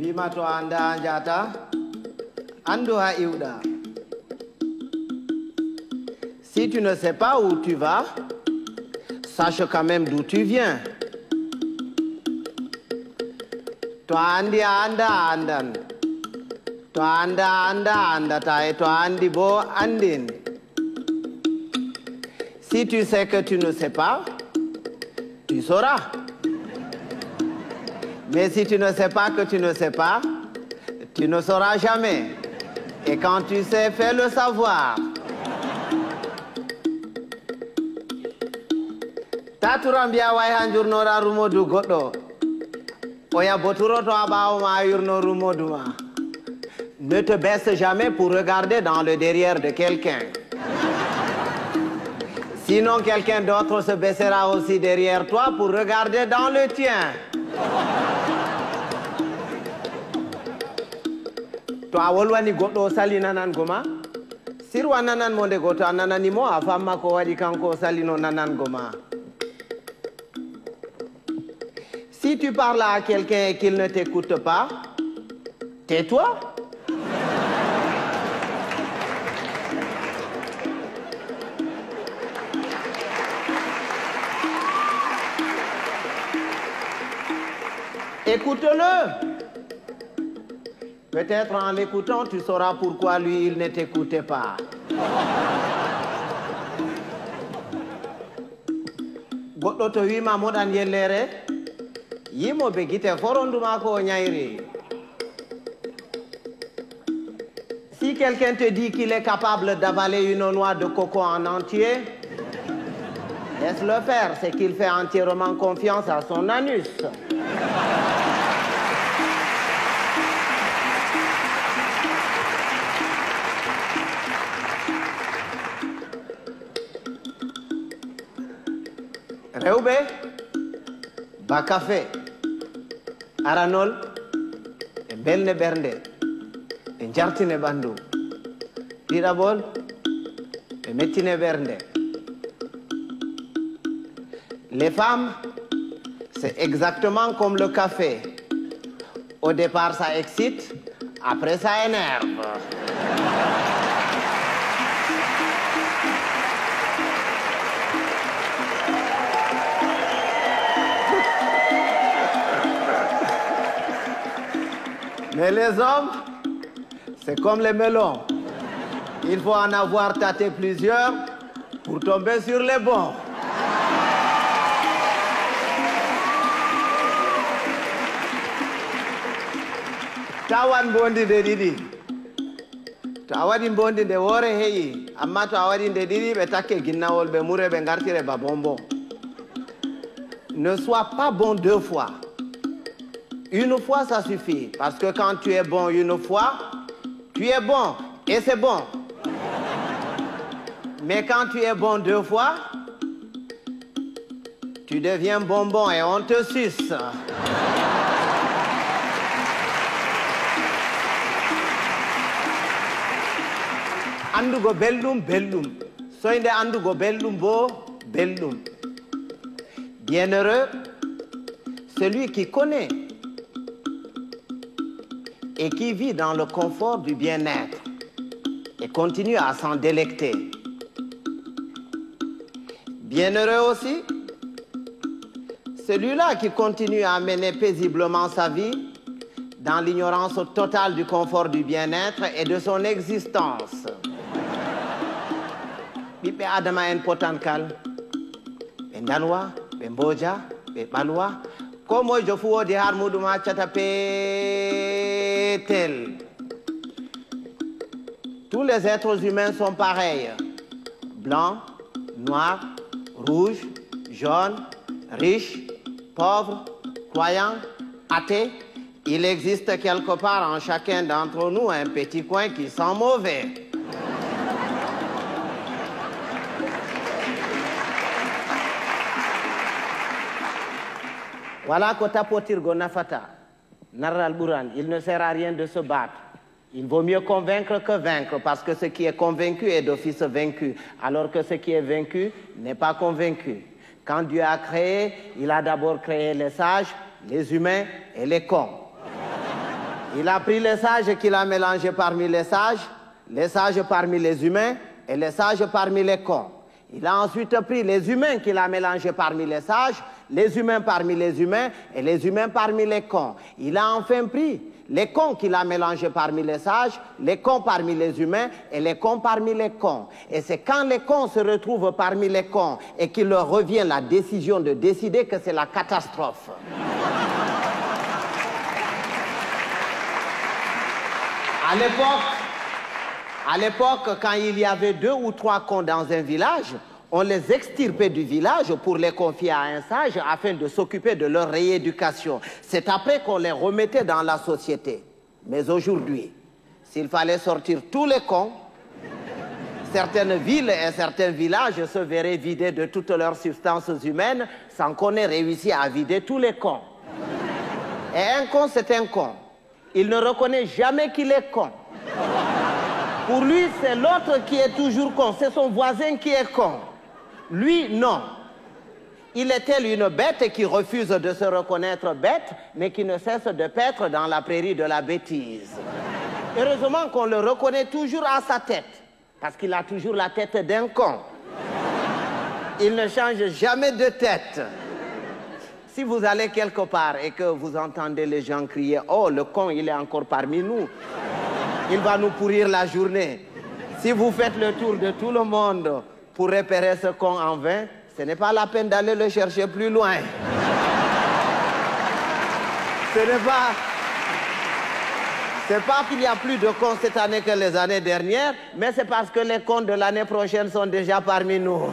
Bimato anda anjata, andoha iuda. Si tu ne sais pas où tu vas, sache quand même d'où tu viens. Toi andi anda andan. Toi anda anda andata et toi andi bo andin. Si tu sais que tu ne sais pas, tu sauras. Mais si tu ne sais pas que tu ne sais pas, tu ne sauras jamais. Et quand tu sais, fais le savoir. Taturambia way hanjurnora rumodu goddo. Oya boturo to abawo ma yurno rumodu ma. Ne te baisse jamais pour regarder dans le derrière de quelqu'un. Sinon, quelqu'un d'autre se baissera aussi derrière toi pour regarder dans le tien. Toi, wolwani goddo sali nanan goma. Sirwa nanan monde goto ananani mo afama ko wadi kanko salino nanan goma. Si tu parles à quelqu'un et qu'il ne t'écoute pas, tais-toi. Écoute-le. Peut-être en l'écoutant, tu sauras pourquoi lui, il ne t'écoutait pas. Goddo to wima modan yellere, yimo be gite foronduma ko nyairi. Si quelqu'un te dit qu'il est capable d'avaler une noix de coco en entier, laisse-le faire, c'est qu'il fait entièrement confiance à son anus. Rewbe, Bakafe, Aranol, e belne bernde, e jartine bandu. Tirabol, et mettine bernde. Les femmes, c'est exactement comme le café. Au départ, ça excite, après, ça énerve. Mais les hommes, c'est comme les melons. Il faut en avoir tâté plusieurs pour tomber sur les bons. Tawan bondi de didi. Tawadi bondi de wore heyi. Amma tawadi de didi be take ginnawol be mure be ngartire ba bonbon. Ne sois pas bon deux fois. Une fois, ça suffit. Parce que quand tu es bon une fois, tu es bon. Et c'est bon. Mais quand tu es bon deux fois, tu deviens bonbon et on te suce. Andugo bellum, bellum. Soinde andugo bellum bo, bellum. Bienheureux, celui qui connaît et qui vit dans le confort du bien-être et continue à s'en délecter. Bienheureux aussi, celui-là qui continue à mener paisiblement sa vie dans l'ignorance totale du confort du bien-être et de son existence. Bibe adama en potankal, be dalwa, be mboja, be balwa, komo jofu wodi har muduma chata petel. Tous les êtres humains sont pareils. Blancs, noirs, rouges, jaunes, riches, pauvres, croyants, athées. Il existe quelque part en chacun d'entre nous un petit coin qui sent mauvais. Voilà Kota Potirgo Nafata, Naral Buran, il ne sert à rien de se battre. Il vaut mieux convaincre que vaincre, parce que ce qui est convaincu est d'office vaincu, alors que ce qui est vaincu n'est pas convaincu. Quand Dieu a créé, il a d'abord créé les sages, les humains et les cons. Il a pris les sages qu'il a mélangés parmi les sages parmi les humains et les sages parmi les cons. Il a ensuite pris les humains qu'il a mélangés parmi les humains parmi les humains et les humains parmi les cons. Il a enfin pris les cons qu'il a mélangés parmi les cons parmi les humains et les cons parmi les cons. Et c'est quand les cons se retrouvent parmi les cons et qu'il leur revient la décision de décider que c'est la catastrophe. À l'époque, quand il y avait 2 ou 3 cons dans un village, on les extirpait du village pour les confier à un sage afin de s'occuper de leur rééducation. C'est après qu'on les remettait dans la société. Mais aujourd'hui, s'il fallait sortir tous les cons, certaines villes et certains villages se verraient vidés de toutes leurs substances humaines sans qu'on ait réussi à vider tous les cons. Et un con, c'est un con. Il ne reconnaît jamais qu'il est con. Pour lui, c'est l'autre qui est toujours con. C'est son voisin qui est con. Lui, non. Il est tel une bête qui refuse de se reconnaître bête, mais qui ne cesse de paître dans la prairie de la bêtise. Heureusement qu'on le reconnaît toujours à sa tête, parce qu'il a toujours la tête d'un con. Il ne change jamais de tête. Si vous allez quelque part et que vous entendez les gens crier « Oh, le con, il est encore parmi nous », il va nous pourrir la journée. Si vous faites le tour de tout le monde pour repérer ce con en vain, ce n'est pas la peine d'aller le chercher plus loin. C'est pas qu'il y a plus de cons cette année que les années dernières, mais c'est parce que les cons de l'année prochaine sont déjà parmi nous.